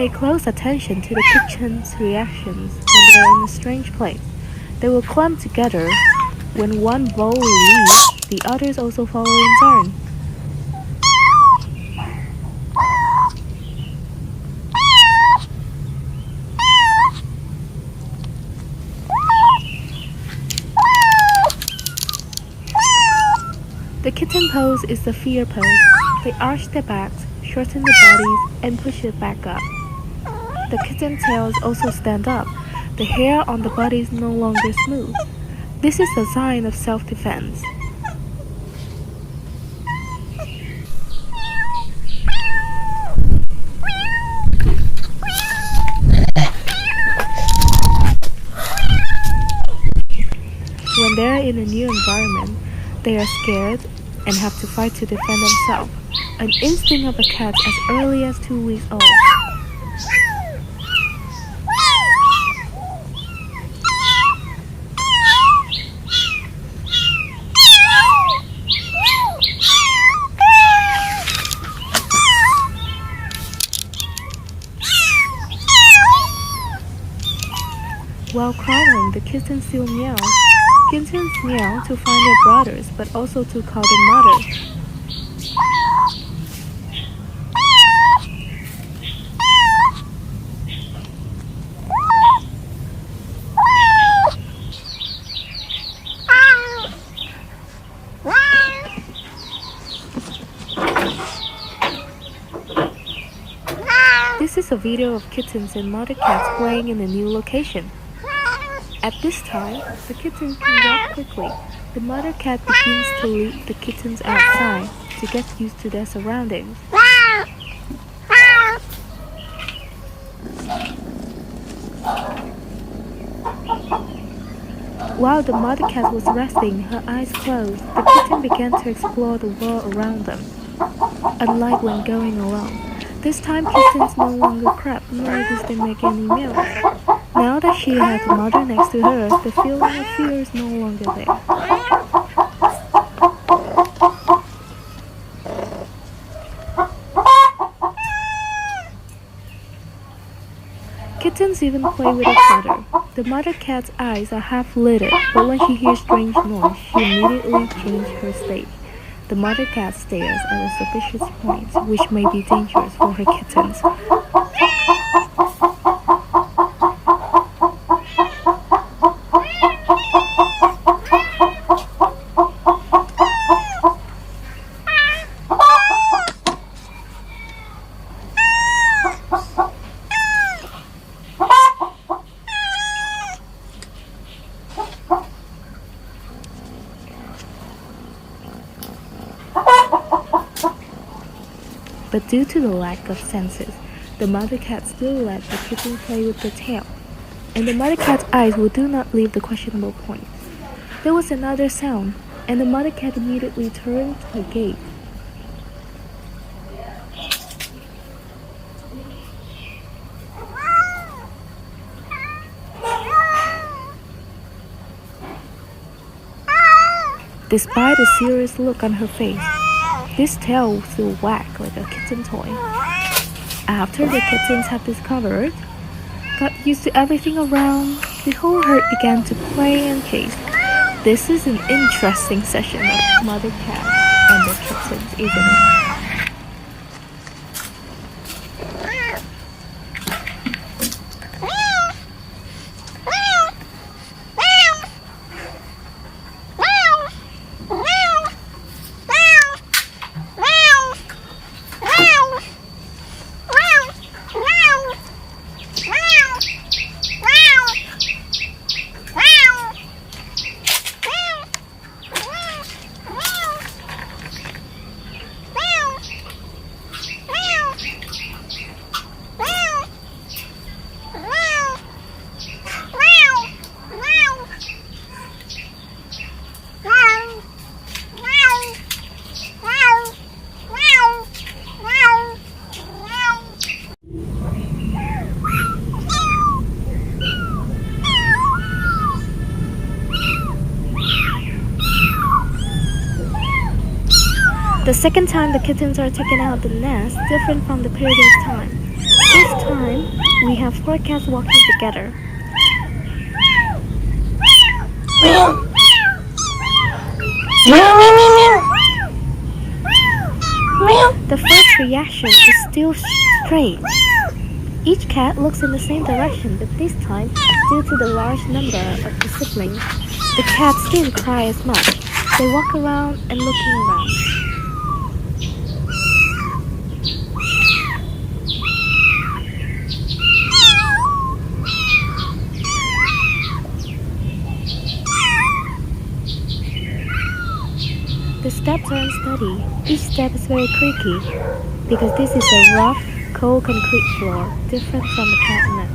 pay close attention to the kitten's reactions when they're in a strange place. They will clump together. When one bully leaves, the others also follow in turn. The kitten pose is the fear pose. They arch their backs, shorten their bodies, and push it back up. The kitten tails also stand up. The hair on the body is no longer smooth. This is a sign of self-defense. When they're in a new environment, they are scared and have to fight to defend themselves, an instinct of a cat as early as 2 weeks old. While crawling, the kitten still meows. Kittens meow to find their brothers, but also to call their mother. This is a video of kittens and mother cats playing in a new location. At this time, the kitten can walk quickly. The mother cat begins to lead the kittens outside to get used to their surroundings. While the mother cat was resting, her eyes closed, the kitten began to explore the world around them. Unlike when going alone, this time kittens no longer crap, nor does they make any meals. Now that she has a mother next to her, the feeling of fear is no longer there. Kittens even play with each other. The mother cat's eyes are half lidded, but when she hears strange noise, she immediately changes her state. The mother cat stares at a suspicious point, which may be dangerous for her kittens. But due to the lack of senses, the mother cat still let the kitten play with the tail, and the mother cat's eyes would do not leave the questionable point. There was another sound, and the mother cat immediately turned her gaze. Despite a serious look on her face, this tail still wagged like a kitten toy. After the kittens had discovered, got used to everything around, the whole herd began to play and chase. This is an interesting session of mother cat and the kittens, isn't it? The second time the kittens are taken out of the nest, different from the previous time. This time, we have four cats walking together. The first reaction is still strange. Each cat looks in the same direction, but this time, due to the large number of the siblings, the cats didn't cry as much. They walk around and looking around. The steps are unsteady. Each step is very creaky because this is a rough, cold concrete floor, different from the cat net.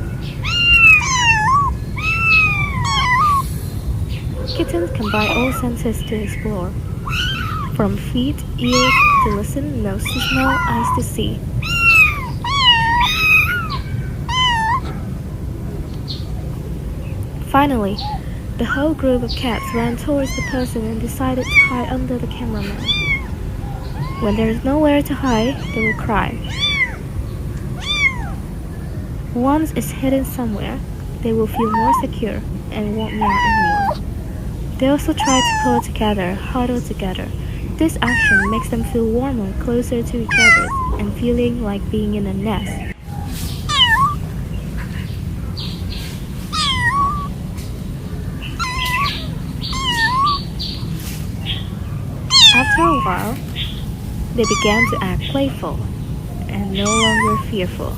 Kittens combine all senses to explore, from feet, ears to listen, nose to smell, eyes to see. Finally, the whole group of cats ran towards the person and decided to hide under the cameraman. When there is nowhere to hide, they will cry. Once it's hidden somewhere, they will feel more secure and won't meow anymore. They also try to pull together, huddle together. This action makes them feel warmer, closer to each other, and feeling like being in a nest. After a while, they began to act playful and no longer fearful.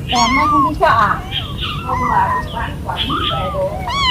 Em nó không biết sợ à? Không mà quán quán về rồi.